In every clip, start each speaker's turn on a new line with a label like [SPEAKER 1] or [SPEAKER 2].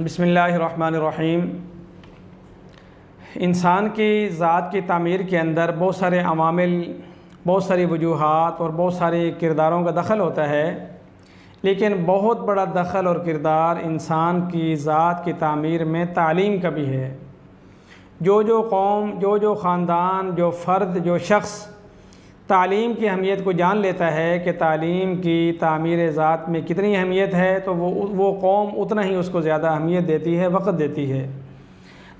[SPEAKER 1] बिस्मिल्लाहिर्रहमानिर्रहीम। इंसान की ज़ात की तामीर के अंदर बहुत सारे अवामिल, बहुत सारी वजूहात और बहुत सारे किरदारों का दखल होता है, लेकिन बहुत बड़ा दखल और किरदार इंसान की ज़ात की तामीर में तालीम का भी है। जो कौम, जो ख़ानदान, जो फ़र्द, जो शख्स तालीम की अहमियत को जान लेता है कि तालीम की तामीर ज़ात में कितनी अहमियत है, तो वो कौम उतना ही उसको ज़्यादा अहमियत देती है, वक़्त देती है।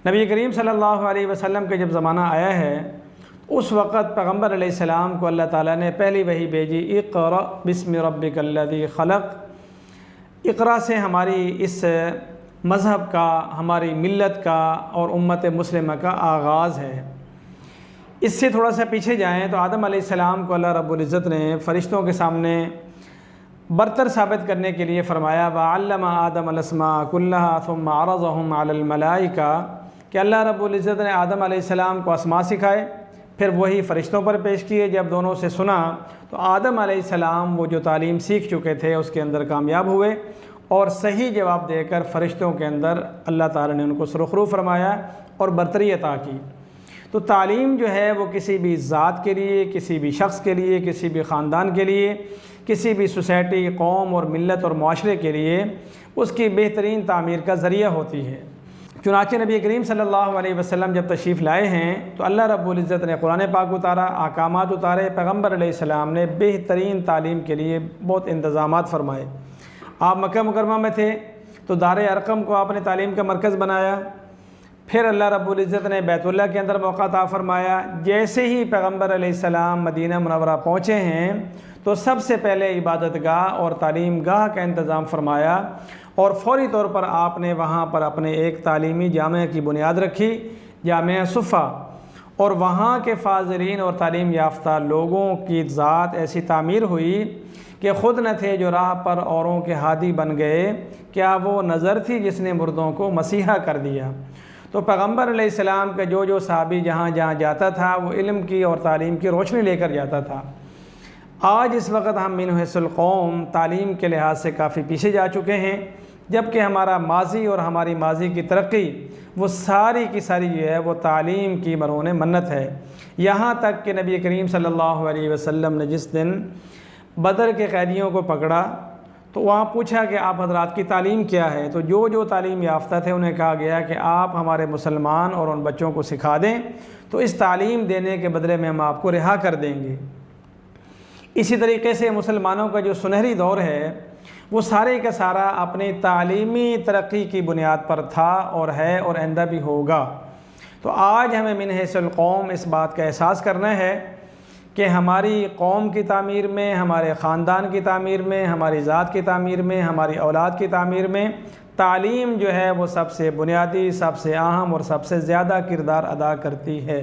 [SPEAKER 1] नबी करीम सल्लल्लाहु अलैहि वसल्लम के जब ज़माना आया है, उस वक़्त पैगम्बर अलैहिस्सलाम को अल्लाह ताला ने पहली वही भेजी, इक़रा बिस्मि रब्बिकल्लज़ी ख़लक़। इक़रा से हमारी इस मज़हब का, हमारी मिल्लत का और उम्मत मुस्लिमा का आगाज़ है। इससे थोड़ा सा पीछे जाएँ तो आदम अलैहिस्सलाम को अल्लाह रब्बुल इज़्ज़त ने फ़रिश्तों के सामने बरतर साबित करने के लिए फ़रमाया, वअल्लम आदम अल-अस्मा कुल्लहा सुम्मा अरज़हुम अलल मलाइका, कि अल्लाह रब्बुल इज़्ज़त ने आदम अलैहिस्सलाम को अस्मा सिखाए, फिर वही फ़रिश्तों पर पेश किए। जब दोनों से सुना तो आदम अलैहिस्सलाम वो जो तालीम सीख चुके थे उसके अंदर कामयाब हुए और सही जवाब देकर फ़रिश्तों के अंदर अल्लाह ताला ने उनको सुरखरू फरमाया और बरतरी अता की। तो तालीम जो है वो किसी भी ज़ात के लिए, किसी भी शख्स के लिए, किसी भी ख़ानदान के लिए, किसी भी सोसाइटी, कौम और मिल्लत और मुआशरे के लिए उसकी बेहतरीन तामीर का ज़रिया होती है। चुनांचे नबी करीम सल्लल्लाहु अलैहि वसल्लम जब तशरीफ़ लाए हैं तो अल्लाह रब्बुल इज़्ज़त ने कुरान पाक उतारा, अहकामात उतारे। पैगम्बर अलैहिस्सलाम ने बेहतरीन तालीम के लिए बहुत इंतज़ामात फ़रमाए। आप मक्का मुकरमा में थे तो दार अरकम को आपने तालीम का मरकज़ बनाया। फिर अल्लाह रब्बुल इज़्ज़त ने बैतुल्लाह के अंदर मौका अता फ़रमाया। जैसे ही पैगम्बर अलैहिस्सलाम मदीना मुनव्वरा पहुँचे हैं तो सबसे पहले इबादतगाह और तालीम गाह का इंतज़ाम फ़रमाया और फ़ौरी तौर पर आपने वहाँ पर अपने एक तालीमी जामिया की बुनियाद रखी, जामिया सुफ़ा, और वहाँ के फ़ाज़िलीन और तालीम याफ्ता लोगों की ज़ात ऐसी तामीर हुई कि ख़ुद न थे जो राह पर औरों के हादी बन गए, क्या वो नज़र थी जिसने मुर्दों को मसीहा कर दिया। तो पैगम्बर अलैहिस्सलाम का जो सहाबी जहाँ जाता था वो इल्म की और तालीम की रोशनी लेकर जाता था। आज इस वक्त हम मिन हिस्सुल कौम तालीम के लिहाज से काफ़ी पीछे जा चुके हैं, जबकि हमारा माजी और हमारी माजी की तरक्की वो सारी की सारी जो है वो तालीम की मरहून मन्नत है। यहाँ तक कि नबी करीम सल्लल्लाहु अलैहि वसल्लम ने जिस दिन बदर के कैदियों को पकड़ा तो वहाँ पूछा कि आप हज़रात की तालीम क्या है, तो जो तालीम याफ्ता थे उन्हें कहा गया कि आप हमारे मुसलमान और उन बच्चों को सिखा दें, तो इस तालीम देने के बदले में हम आपको रिहा कर देंगे। इसी तरीके से मुसलमानों का जो सुनहरी दौर है वो सारे का सारा अपनी तालीमी तरक्की की बुनियाद पर था और है और आइंदा भी होगा। तो आज हमें मिन हिस्सुल कौम इस बात का एहसास करना है कि हमारी कौम की तामीर में, हमारे ख़ानदान की तामीर में, हमारी ज़ात की तामीर में, हमारी औलाद की तामीर में तालीम जो है वो सबसे बुनियादी, सबसे अहम और सबसे ज़्यादा किरदार अदा करती है।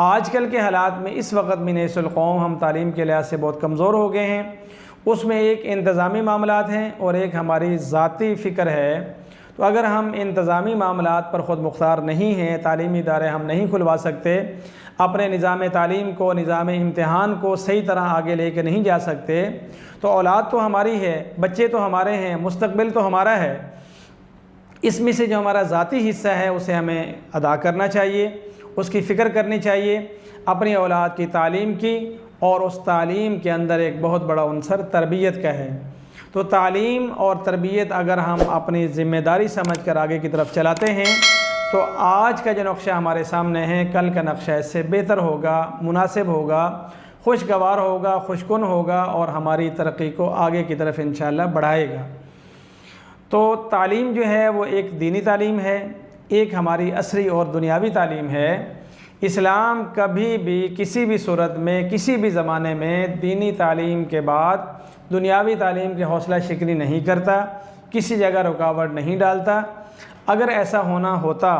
[SPEAKER 1] आजकल के हालात में इस वक्त मिन हिस्सुल कौम हम तालीम के लिहाज से बहुत कमज़ोर हो गए हैं। उसमें एक इंतज़ामी मामलात हैं और एक हमारी ज़ाती फ़िक्र है। तो अगर हम इंतज़ामी मामलात पर ख़ुद मुख्तार नहीं हैं, तालीमी इदारे हम नहीं खुलवा सकते, अपने निज़ाम तालीम को, निज़ाम इम्तिहान को सही तरह आगे लेके नहीं जा सकते, तो औलाद तो हमारी है, बच्चे तो हमारे हैं, मुस्तक़बिल तो हमारा है। इसमें से जो हमारा ज़ाती हिस्सा है उसे हमें अदा करना चाहिए, उसकी फ़िक्र करनी चाहिए, अपनी औलाद की तालीम की, और उस तालीम के अंदर एक बहुत बड़ा अंसर तरबियत का है। तो तालीम और तरबियत अगर हम अपनी ज़िम्मेदारी समझ कर आगे की तरफ चलाते हैं तो आज का जो नक्शा हमारे सामने है, कल का नक्शा इससे बेहतर होगा, मुनासिब होगा, खुशगवार होगा, खुशकुन होगा और हमारी तरक्की को आगे की तरफ इंशाअल्लाह बढ़ाएगा। तो तालीम जो है वो एक दीनी तालीम है, एक हमारी असरी और दुनियावी तालीम है। इस्लाम कभी भी किसी भी सूरत में, किसी भी ज़माने में दीनी तालीम के बाद दुनियावी तालीम की हौसला शिकनी नहीं करता, किसी जगह रुकावट नहीं डालता। अगर ऐसा होना होता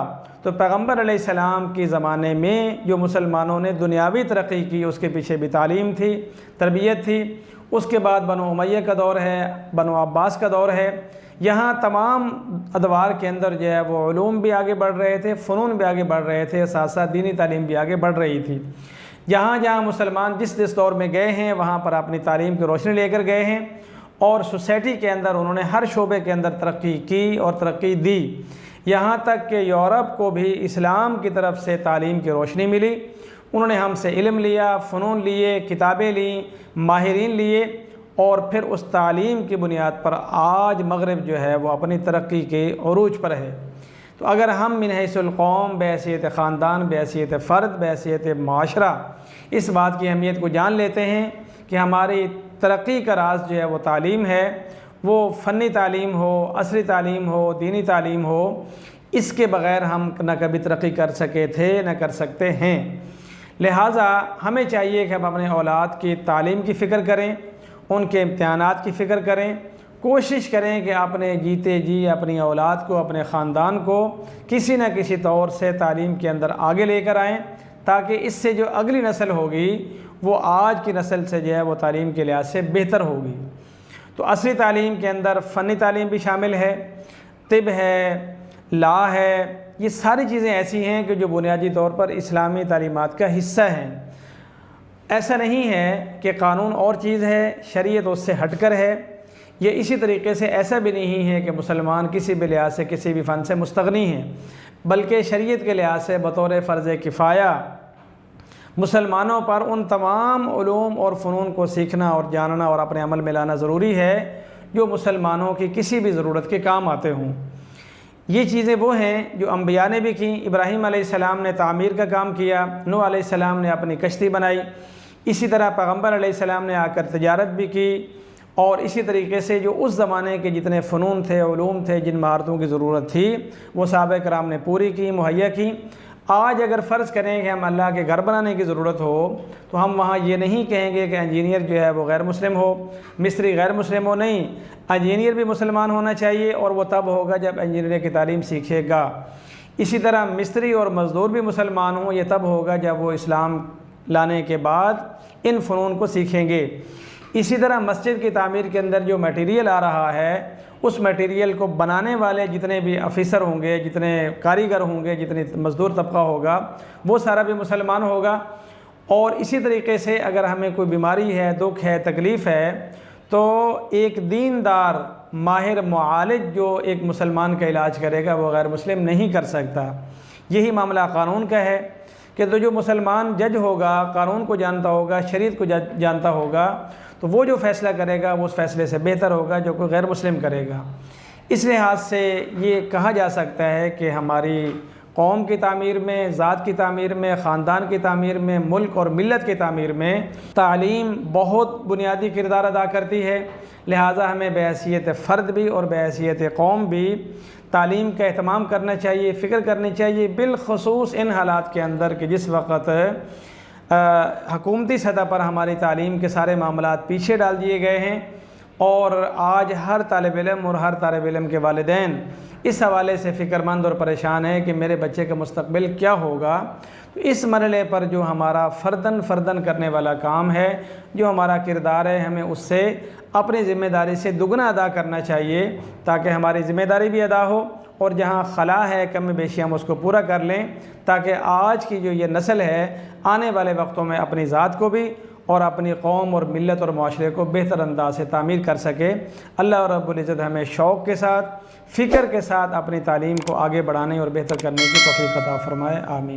[SPEAKER 1] तो पैगम्बर अलैहिस्सलाम के ज़माने में जो मुसलमानों ने दुनियावी तरक्की की उसके पीछे भी तालीम थी, तरबियत थी। उसके बाद बनो उमैया का दौर है, बनो अब्बास का दौर है। यहाँ तमाम अदवार के अंदर जो है वो उलूम भी आगे बढ़ रहे थे, फ़नून भी आगे बढ़ रहे थे, साथ साथ दीनी तालीम भी आगे बढ़ रही थी। जहाँ जहाँ मुसलमान जिस दौर में गए हैं वहाँ पर अपनी तालीम की रोशनी लेकर गए हैं और सोसाइटी के अंदर उन्होंने हर शोबे के अंदर तरक्की की और तरक्की दी। यहाँ तक कि यूरोप को भी इस्लाम की तरफ से तालीम की रोशनी मिली। उन्होंने हमसे इल्म लिया, फ़नून लिए, किताबें लीं, माहिरीन लिए, और फिर उस तालीम की बुनियाद पर आज मगरिब जो है वो अपनी तरक्की के उरूज पर है। तो अगर हम मिन हैसुल कौम, बहैसियत ख़ानदान, बहैसियत फ़र्द, बहैसियत माशरा इस बात की अहमियत को जान लेते हैं कि हमारी तरक्की का राज जो है वो तालीम है, वो फ़नी तालीम हो, असरी तालीम हो, दीनी तालीम हो, इसके बग़ैर हम न कभी तरक्की कर सके थे न कर सकते हैं। लिहाजा हमें चाहिए कि हम अपने औलाद की तालीम की फ़िक्र करें, उनके इम्तिहानात की फ़िक्र करें, कोशिश करें कि अपने जीते जी अपनी औलाद को, अपने ख़ानदान को किसी न किसी तौर से तालीम के अंदर आगे लेकर आएँ, ताकि इससे जो अगली नस्ल होगी वो आज की नस्ल से जो है वो तालीम के लिहाज से बेहतर होगी। तो असली तालीम के अंदर फ़नी तालीम भी शामिल है, तिब है, ला है, ये सारी चीज़ें ऐसी हैं कि जो बुनियादी तौर पर इस्लामी तालीमात का हिस्सा हैं। ऐसा नहीं है कि कानून और चीज़ है, शरीयत उससे हटकर है। ये इसी तरीके से ऐसा भी नहीं है कि मुसलमान किसी भी लिहाज से किसी भी फ़न से मुस्तगनी हैं, बल्कि शरीयत के लिहाज से बतौर फ़र्ज़ किफ़ाया मुसलमानों पर उन तमाम उलूम और फ़नून को सीखना और जानना और अपने अमल में लाना ज़रूरी है जो मुसलमानों की किसी भी ज़रूरत के काम आते हों। ये चीज़ें वो हैं जो अम्बिया ने भी की। इब्राहीम अलैहिस्सलाम ने तामीर का काम किया, नूह अलैहिस्सलाम ने अपनी कश्ती बनाई, इसी तरह पैगम्बर अलैहिस्सलाम ने आकर तिजारत भी की, और इसी तरीके से जो उस ज़माने के जितने फ़नून थे, उलूम थे, जिन महारतों की ज़रूरत थी वो सहाबा कराम ने पूरी की, मुहैया की। आज अगर फ़र्ज़ करें कि हम अल्लाह के घर बनाने की ज़रूरत हो तो हम वहाँ ये नहीं कहेंगे कि इंजीनियर जो है वो गैर मुस्लिम हो, मिस्त्री गैर मुस्लिम हो, नहीं, इंजीनियर भी मुसलमान होना चाहिए, और वो तब होगा जब इंजीनियर की तालीम सीखेगा। इसी तरह मिस्त्री और मज़दूर भी मुसलमान हों, ये तब होगा जब वो इस्लाम लाने के बाद इन फ़नून को सीखेंगे। इसी तरह मस्जिद की तामीर के अंदर जो मटेरियल आ रहा है, उस मटेरियल को बनाने वाले जितने भी अफिसर होंगे, जितने कारीगर होंगे, जितने मज़दूर तबका होगा, वो सारा भी मुसलमान होगा। और इसी तरीके से अगर हमें कोई बीमारी है, दुख है, तकलीफ़ है, तो एक दीनदार माहिर मुआलिज जो एक मुसलमान का इलाज करेगा वो गैर मुस्लिम नहीं कर सकता। यही मामला कानून का है कि तो जो मुसलमान जज होगा, कानून को जानता होगा, शरीयत को जानता होगा, तो वो जो फ़ैसला करेगा वो उस फ़ैसले से बेहतर होगा जो कोई गैर मुस्लिम करेगा। इस लिहाज से ये कहा जा सकता है कि हमारी कौम की तामीर में, ज़ात की तामीर में, ख़ानदान की तामीर में, मुल्क और मिल्लत की तामीर में तालीम बहुत बुनियादी किरदार अदा करती है। लिहाजा हमें बहैसियत फ़र्द भी और बहैसियत कौम भी तालीम का एहतमाम करना चाहिए, फ़िक्र करनी चाहिए, बिलख़ुसूस इन हालात के अंदर कि जिस वक़्त हुकूमती सतह पर हमारी तालीम के सारे मामलात पीछे डाल दिए गए हैं, और आज हर तालिब इल्म और हर तालिब इल्म के वालिदैन इस हवाले से फ़िक्रमंद और परेशान है कि मेरे बच्चे का मुस्तक़बिल क्या होगा। तो इस मरहले पर जो हमारा फ़र्दन करने वाला काम है, जो हमारा किरदार है, हमें उससे अपनी ज़िम्मेदारी से दुगना अदा करना चाहिए, ताकि हमारी ज़िम्मेदारी भी अदा हो और जहाँ खला है, कम बेशी हम उसको पूरा कर लें, ताकि आज की जो ये नस्ल है आने वाले वक्तों में अपनी ज़ात को भी और अपनी कौम और मिल्लत और माशरे को बेहतर अंदाज से तामीर कर सके। अल्लाह रब्बुल इज़्ज़त हमें शौक़ के साथ, फ़िक्र के साथ अपनी तालीम को आगे बढ़ाने और बेहतर करने की तौफ़ीक़ अता फ़रमाए। आमीन।